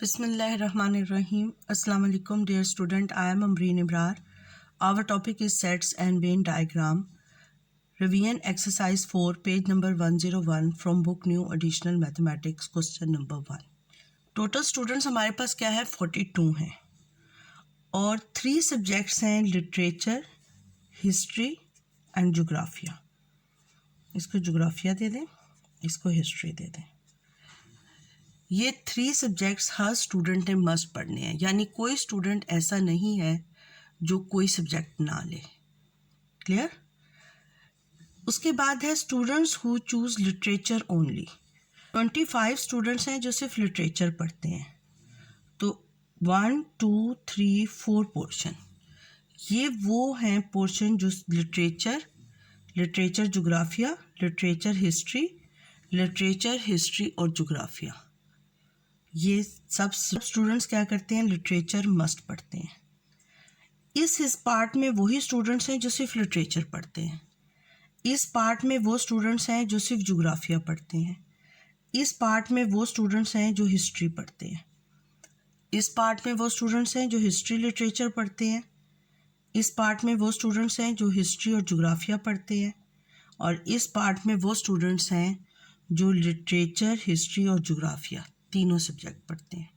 Bismillahirrahmanirrahim. Assalamu alaikum dear student. I am Amreen Ibrar. Our topic is sets and Venn diagram. Revision exercise 4 page number 101 from book New Additional Mathematics question number 1. Total students हमारे पास क्या है 42 हैं और 3 subjects हैं literature, history and जोग्राफिया. इसको जोग्राफिया दे दें, इसको history दे दें. ये 3 सब्जेक्ट्स हर स्टूडेंट ने मस्ट पढ़ने हैं, यानी कोई स्टूडेंट ऐसा नहीं है जो कोई सब्जेक्ट ना ले. क्लियर? उसके बाद है students who choose literature only. 25 students हैं जो सिर्फ लिटरेचर पढ़ते हैं. तो 1 2 3 4 पोर्शन, ये वो हैं पोर्शन जो लिटरेचर जोग्राफिया, लिटरेचर हिस्ट्री और जोग्राफिया, ये सब स्टूडेंट्स क्या करते हैं, लिटरेचर मस्ट पढ़ते हैं. इस पार्ट में वही स्टूडेंट्स हैं जो सिर्फ लिटरेचर पढ़ते हैं. इस पार्ट में वो स्टूडेंट्स हैं जो सिर्फ जोग्राफिया पढ़ते हैं. इस पार्ट में वो स्टूडेंट्स हैं जो हिस्ट्री पढ़ते हैं. इस पार्ट में वो स्टूडेंट्स हैं जो हिस्ट्री लिटरेचर पढ़ते हैं. इस पार्ट में वो स्टूडेंट्स हैं जो हिस्ट्री और जोग्राफिया पढ़ते हैं. और इस पार्ट में वो स्टूडेंट्स हैं जो लिटरेचर, हिस्ट्री और जोग्राफिया तीनों सब्जेक्ट पढ़ते हैं.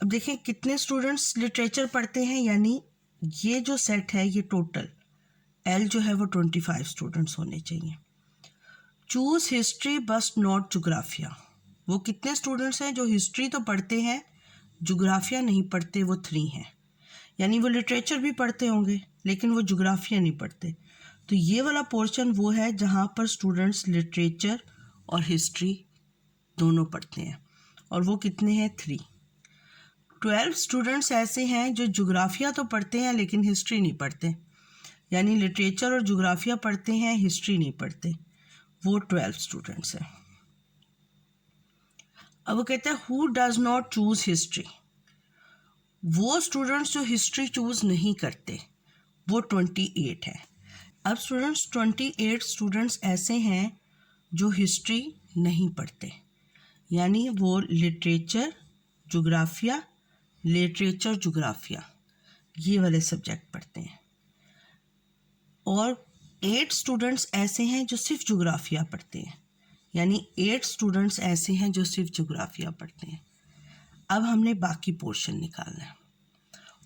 अब देखें कितने स्टूडेंट्स लिटरेचर पढ़ते हैं, यानी ये जो सेट है ये टोटल एल जो है वो 25 स्टूडेंट्स होने चाहिए. चूज हिस्ट्री बट नॉट जोग्राफिया, वो कितने स्टूडेंट्स हैं जो हिस्ट्री तो पढ़ते हैं, जोग्राफिया नहीं पढ़ते, वो 3 हैं. यानी वो लिटरेचर भी पढ़ते होंगे लेकिन वो जोग्राफिया नहीं पढ़ते. तो ये वाला पोर्शन वो है जहाँ पर स्टूडेंट्स लिटरेचर और हिस्ट्री दोनों पढ़ते हैं, और वो कितने हैं 3. 12 स्टूडेंट्स ऐसे हैं जो जोग्राफिया तो पढ़ते हैं लेकिन हिस्ट्री नहीं पढ़ते, यानी लिटरेचर और जोग्राफिया पढ़ते हैं, हिस्ट्री नहीं पढ़ते. वो 12 स्टूडेंट्स हैं. अब वो कहते हैं who does not choose history, वो स्टूडेंट्स जो हिस्ट्री चूज़ नहीं करते, वो 28 हैं. अब स्टूडेंट्स 28 स्टूडेंट्स ऐसे हैं जो हिस्ट्री नहीं पढ़ते, यानी वो लिटरेचर जोग्राफिया ये वाले सब्जेक्ट पढ़ते हैं. और 8 स्टूडेंट्स ऐसे हैं जो सिर्फ जोग्राफिया पढ़ते हैं, यानी 8 स्टूडेंट्स ऐसे हैं जो सिर्फ जोग्राफिया पढ़ते हैं. अब हमने बाकी पोर्शन निकालना है.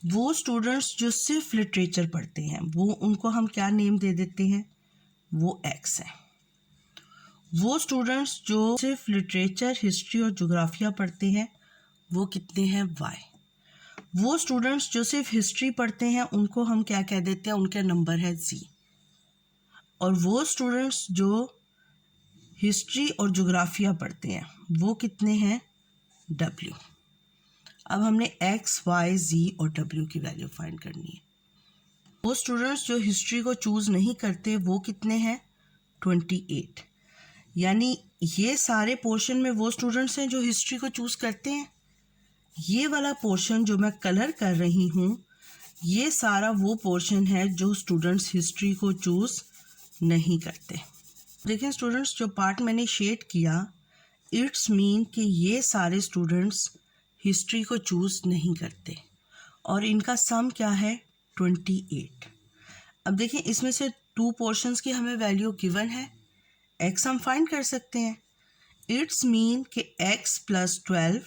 वो स्टूडेंट्स जो सिर्फ लिटरेचर पढ़ते हैं, वो उनको हम क्या नेम दे देते हैं, वो एक्स है. वो स्टूडेंट्स जो सिर्फ लिटरेचर, हिस्ट्री और जोग्राफिया पढ़ते हैं, वो कितने हैं, वाई. वो स्टूडेंट्स जो सिर्फ हिस्ट्री पढ़ते हैं उनको हम क्या कह देते हैं, उनका नंबर है जी. और वो स्टूडेंट्स जो हिस्ट्री और जोग्राफिया पढ़ते हैं वो कितने हैं, डब्ल्यू. अब हमने एक्स, वाई, जी और डब्ल्यू की वैल्यू फाइंड करनी है. वो स्टूडेंट्स जो हिस्ट्री को चूज़ नहीं करते वो कितने हैं, 28. यानी ये सारे पोर्शन में वो स्टूडेंट्स हैं जो हिस्ट्री को चूज़ करते हैं. ये वाला पोर्शन जो मैं कलर कर रही हूँ, ये सारा वो पोर्शन है जो स्टूडेंट्स हिस्ट्री को चूज़ नहीं करते. देखिए स्टूडेंट्स, जो पार्ट मैंने शेड किया, इट्स मीन कि ये सारे स्टूडेंट्स हिस्ट्री को चूज़ नहीं करते और इनका सम क्या है, 28. अब देखिए इसमें से 2 पोर्शंस की हमें वैल्यू गिवन है, एक्स हम फाइंड कर सकते हैं. इट्स मीन कि x plus 12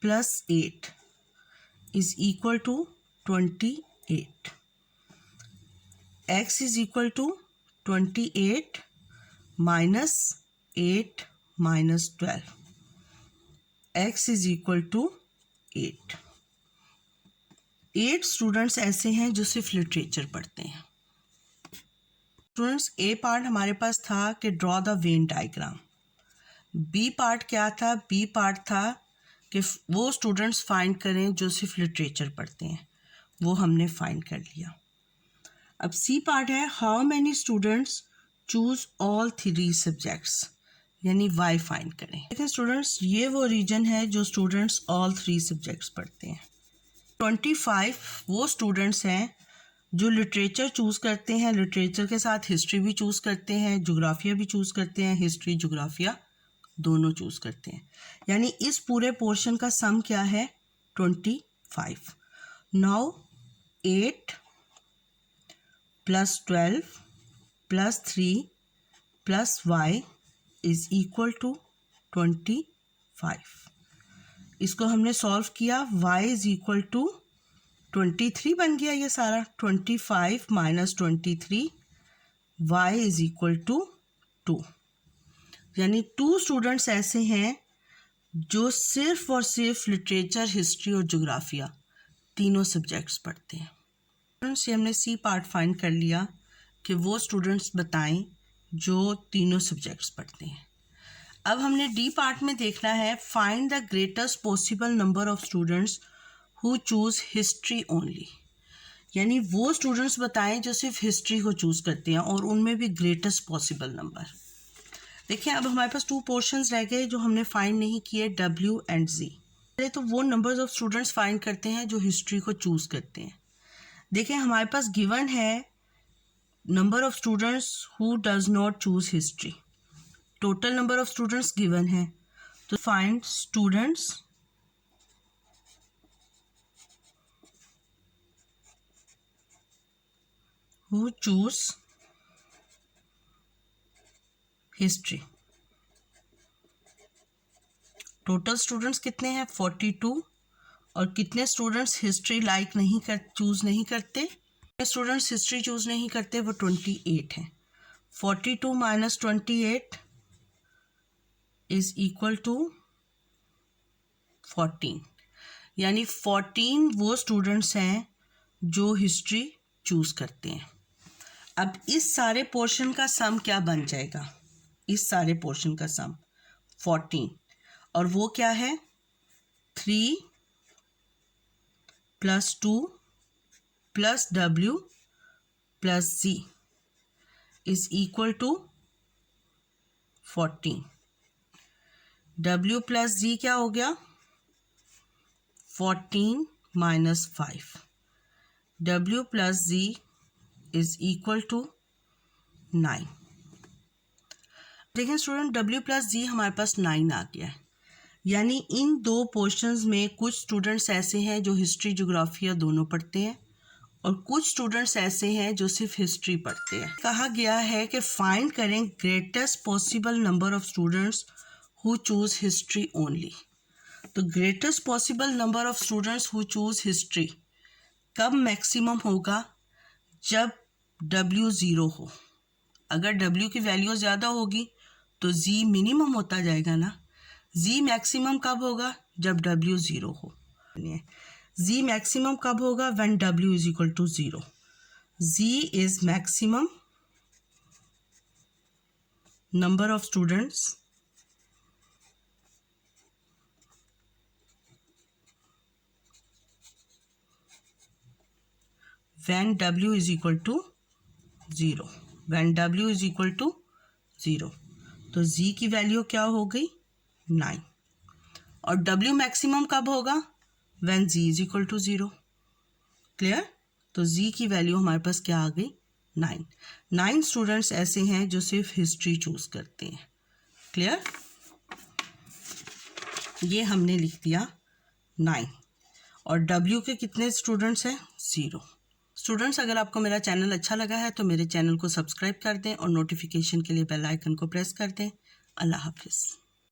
plus 8 is equal to 28. X is equal to 28 minus 8 minus 12. X is equal to 8. 8 students ऐसे हैं जो सिर्फ लिटरेचर पढ़ते हैं. स्टूडेंट्स, ए पार्ट हमारे पास था कि draw the Venn diagram. B part क्या था, बी पार्ट था कि वो स्टूडेंट्स फाइंड करें जो सिर्फ लिटरेचर पढ़ते हैं, वो हमने फाइंड कर लिया. अब सी पार्ट है how many students choose all 3 subjects, यानी वाई फाइंड करें. देखिए स्टूडेंट्स, ये वो रीजन है जो स्टूडेंट्स ऑल 3 सब्जेक्ट्स पढ़ते हैं. 25 वो स्टूडेंट्स हैं जो लिटरेचर चूज़ करते हैं, लिटरेचर के साथ हिस्ट्री भी चूज़ करते हैं, जोग्राफिया भी चूज़ करते हैं, हिस्ट्री जोग्राफिया दोनों चूज़ करते हैं। यानी इस पूरे पोर्शन का सम क्या है 25। Now 8 + 12 + 3 + y is equal to 25। इसको हमने सॉल्व किया, y इज इक्वल टू 23 बन गया ये सारा। 25 - 23 y इज इक्वल टू 2। यानी 2 स्टूडेंट्स ऐसे हैं जो सिर्फ और सिर्फ लिटरेचर, हिस्ट्री और ज्योग्राफिया तीनों सब्जेक्ट्स पढ़ते हैं। स्टूडेंट्स, ये हमने सी पार्ट फाइंड कर लिया कि वो स्टूडेंट्स बताएं जो तीनों सब्जेक्ट्स पढ़ते हैं। अब हमने डी पार्ट में देखना है find the greatest possible number of students who choose history only. यानी वो स्टूडेंट्स बताएं जो सिर्फ हिस्ट्री को चूज़ करते हैं और उनमें भी ग्रेटेस्ट पॉसिबल नंबर। देखिए, अब हमारे पास 2 पोर्शंस रह गए जो हमने फाइंड नहीं किए, W एंड Z। पहले तो वो नंबर्स ऑफ स्टूडेंट्स फाइंड करते हैं जो हिस्ट्री को चूज़ करते हैं। देखिए, हमारे पास गिवन है number of students who does not choose history. Total number of students given है, तो find students who choose history. Total students कितने हैं 42, और कितने स्टूडेंट्स हिस्ट्री चूज़ नहीं करते, स्टूडेंट्स हिस्ट्री चूज़ नहीं करते वो 28 हैं। 42 - 28 इज इक्वल टू 14। यानी 14 वो स्टूडेंट्स हैं जो हिस्ट्री चूज़ करते हैं। अब इस सारे पोर्शन का सम क्या बन जाएगा, इस सारे पोर्शन का सम 14, और वो क्या है 3 + 2 + W + Z is equal to 14। W + Z क्या हो गया 14 - 5। W + Z is equal to 9। देखिए स्टूडेंट, W + Z हमारे पास 9 आ गया है। यानी इन 2 पोर्शंस में कुछ स्टूडेंट्स ऐसे हैं जो हिस्ट्री, ज्योग्राफिया दोनों पढ़ते हैं, और कुछ स्टूडेंट्स ऐसे हैं जो सिर्फ हिस्ट्री पढ़ते हैं। कहा गया है कि फाइंड करें greatest possible number of students who choose history only. तो greatest possible number of students who choose history कब मैक्सिमम होगा, जब W 0 हो। अगर W की वैल्यू ज़्यादा होगी तो Z मिनिमम होता जाएगा ना। Z मैक्सिमम कब होगा, जब W 0 हो। Z मैक्सिमम कब होगा, when W is equal to 0. Z is maximum number of students when W is equal to 0. When W is equal to 0, तो Z की वैल्यू क्या हो गई 9, और W मैक्सिमम कब होगा, when Z is equal to 0. Clear. तो Z की वैल्यू हमारे पास क्या आ गई 9। 9 स्टूडेंट्स ऐसे हैं जो सिर्फ हिस्ट्री चूज़ करते हैं। क्लियर। ये हमने लिख दिया 9, और W के कितने स्टूडेंट्स हैं 0। स्टूडेंट्स, अगर आपको मेरा चैनल अच्छा लगा है तो मेरे चैनल को सब्सक्राइब कर दें और नोटिफिकेशन के लिए बेल आइकन को प्रेस कर दें। अल्लाह हाफिज़।